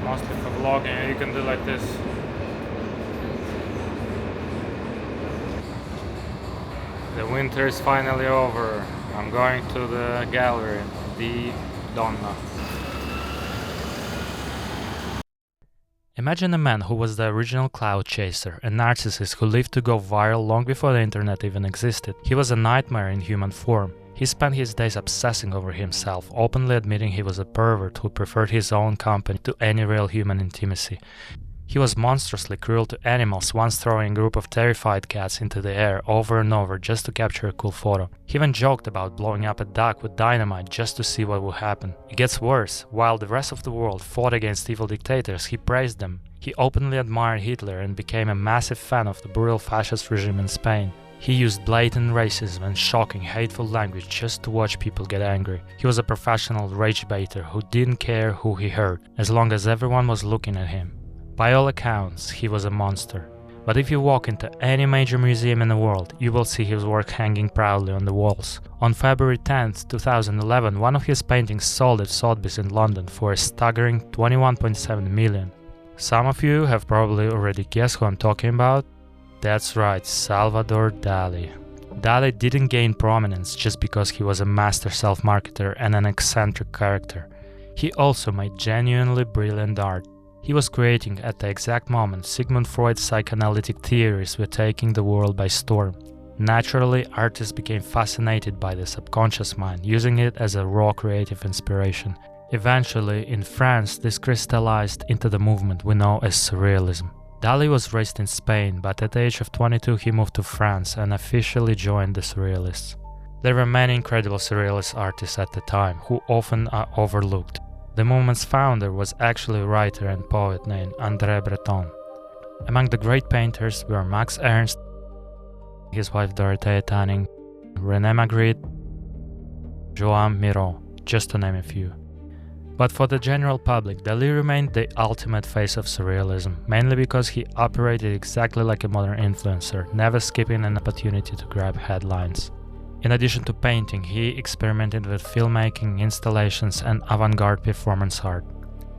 mostly for vlogging. You can do like this. The winter is finally over. I'm going to the gallery, the Donna. Imagine a man who was the original cloud chaser, a narcissist who lived to go viral long before the internet even existed. He was a nightmare in human form. He spent his days obsessing over himself, openly admitting he was a pervert who preferred his own company to any real human intimacy. He was monstrously cruel to animals, once throwing a group of terrified cats into the air over and over just to capture a cool photo. He even joked about blowing up a duck with dynamite just to see what would happen. It gets worse. While the rest of the world fought against evil dictators, he praised them. He openly admired Hitler and became a massive fan of the brutal fascist regime in Spain. He used blatant racism and shocking, hateful language just to watch people get angry. He was a professional rage baiter who didn't care who he hurt, as long as everyone was looking at him. By all accounts, he was a monster. But if you walk into any major museum in the world, you will see his work hanging proudly on the walls. On February 10, 2011, one of his paintings sold at Sotheby's in London for a staggering 21.7 million. Some of you have probably already guessed who I'm talking about. That's right, Salvador Dali. Dali didn't gain prominence just because he was a master self-marketer and an eccentric character. He also made genuinely brilliant art. He was creating at the exact moment Sigmund Freud's psychoanalytic theories were taking the world by storm. Naturally, artists became fascinated by the subconscious mind, using it as a raw creative inspiration. Eventually, in France, this crystallized into the movement we know as Surrealism. Dali was raised in Spain, but at the age of 22 he moved to France and officially joined the Surrealists. There were many incredible Surrealist artists at the time, who often are overlooked. The movement's founder was actually a writer and poet named André Breton. Among the great painters were Max Ernst, his wife Dorothea Tanning, René Magritte, Joan Miró, just to name a few. But for the general public, Dali remained the ultimate face of Surrealism, mainly because he operated exactly like a modern influencer, never skipping an opportunity to grab headlines. In addition to painting, he experimented with filmmaking, installations, and avant-garde performance art.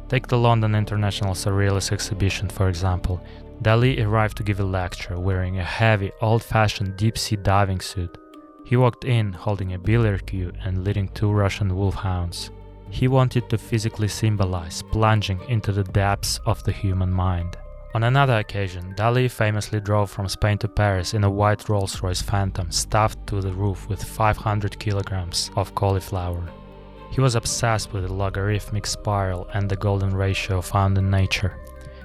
Take the London International Surrealist Exhibition, for example. Dali arrived to give a lecture wearing a heavy, old-fashioned deep-sea diving suit. He walked in holding a billiard cue and leading 2 Russian wolfhounds. He wanted to physically symbolize plunging into the depths of the human mind. On another occasion, Dali famously drove from Spain to Paris in a white Rolls-Royce Phantom stuffed to the roof with 500 kilograms of cauliflower. He was obsessed with the logarithmic spiral and the golden ratio found in nature.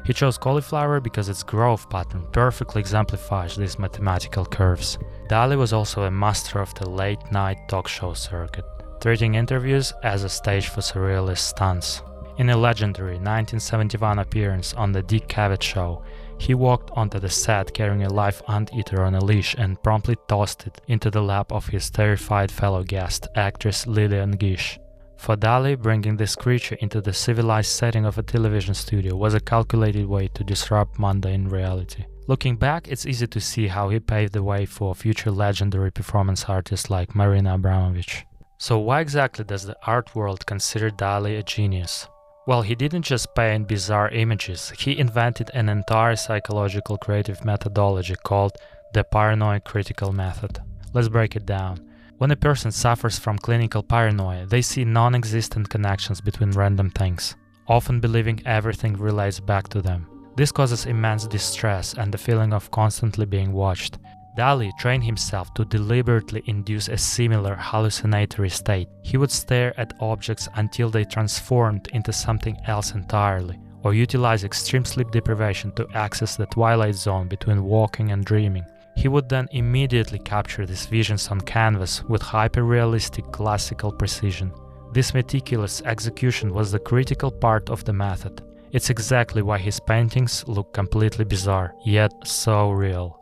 He chose cauliflower because its growth pattern perfectly exemplifies these mathematical curves. Dali was also a master of the late-night talk show circuit, treating interviews as a stage for surrealist stunts. In a legendary 1971 appearance on The Dick Cavett Show, he walked onto the set carrying a live anteater on a leash and promptly tossed it into the lap of his terrified fellow guest, actress Lillian Gish. For Dali, bringing this creature into the civilized setting of a television studio was a calculated way to disrupt mundane reality. Looking back, it's easy to see how he paved the way for future legendary performance artists like Marina Abramović. So why exactly does the art world consider Dali a genius? Well, he didn't just paint bizarre images, he invented an entire psychological creative methodology called the paranoid critical method. Let's break it down. When a person suffers from clinical paranoia, they see non-existent connections between random things, often believing everything relates back to them. This causes immense distress and the feeling of constantly being watched. Dali trained himself to deliberately induce a similar hallucinatory state. He would stare at objects until they transformed into something else entirely, or utilize extreme sleep deprivation to access the twilight zone between walking and dreaming. He would then immediately capture these visions on canvas with hyper-realistic classical precision. This meticulous execution was the critical part of the method. It's exactly why his paintings look completely bizarre, yet so real.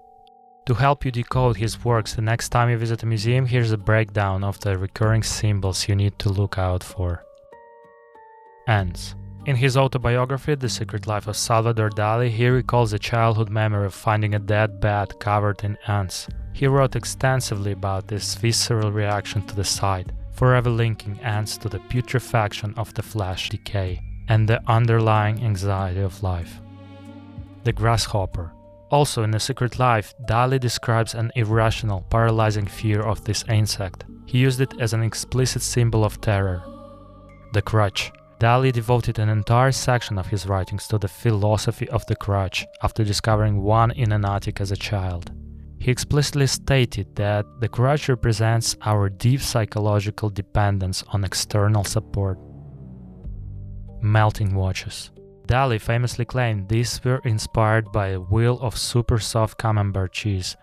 To help you decode his works the next time you visit a museum, here's a breakdown of the recurring symbols you need to look out for. Ants. In his autobiography, The Secret Life of Salvador Dali, he recalls a childhood memory of finding a dead bat covered in ants. He wrote extensively about this visceral reaction to the sight, forever linking ants to the putrefaction of the flesh decay. and the underlying anxiety of life. The grasshopper. Also in A Secret Life, Dali describes an irrational, paralyzing fear of this insect. He used it as an explicit symbol of terror. The crutch. Dali devoted an entire section of his writings to the philosophy of the crutch after discovering one in an attic as a child. He explicitly stated that the crutch represents our deep psychological dependence on external support. Melting watches. Dali famously claimed these were inspired by a wheel of super soft camembert cheese.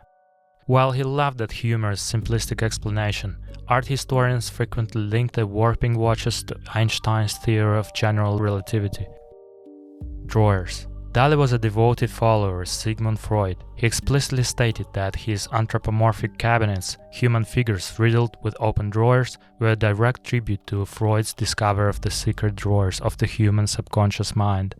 While he laughed at humor's simplistic explanation, art historians frequently link the warping watches to Einstein's theory of general relativity. Drawers. Dali was a devoted follower of Sigmund Freud. He explicitly stated that his anthropomorphic cabinets, human figures riddled with open drawers, were a direct tribute to Freud's discovery of the secret drawers of the human subconscious mind.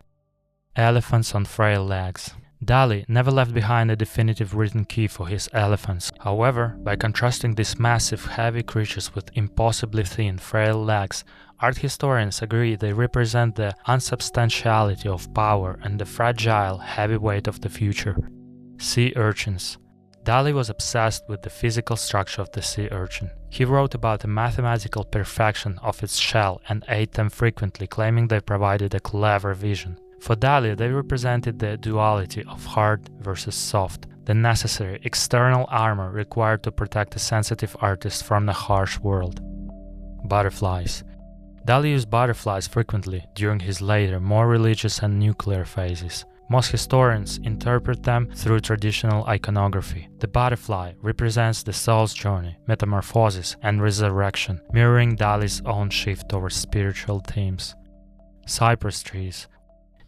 Elephants on frail legs. Dali never left behind a definitive written key for his elephants. However, by contrasting these massive, heavy creatures with impossibly thin, frail legs, art historians agree they represent the unsubstantiality of power and the fragile, heavy weight of the future. Sea urchins. Dali was obsessed with the physical structure of the sea urchin. He wrote about the mathematical perfection of its shell and ate them frequently, claiming they provided a clever vision. For Dali, they represented the duality of hard versus soft, the necessary external armor required to protect a sensitive artist from the harsh world. Butterflies. Dali used butterflies frequently during his later, more religious and nuclear phases. Most historians interpret them through traditional iconography. The butterfly represents the soul's journey, metamorphosis, and resurrection, mirroring Dali's own shift towards spiritual themes. Cypress trees.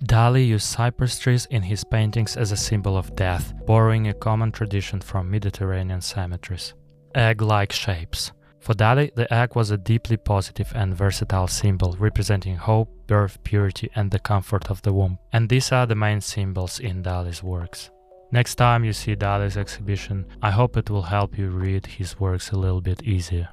Dali used cypress trees in his paintings as a symbol of death, borrowing a common tradition from Mediterranean cemeteries. Egg-like shapes. For Dali, the egg was a deeply positive and versatile symbol representing hope, birth, purity, and the comfort of the womb. And these are the main symbols in Dali's works. Next time you see Dali's exhibition, I hope it will help you read his works a little bit easier.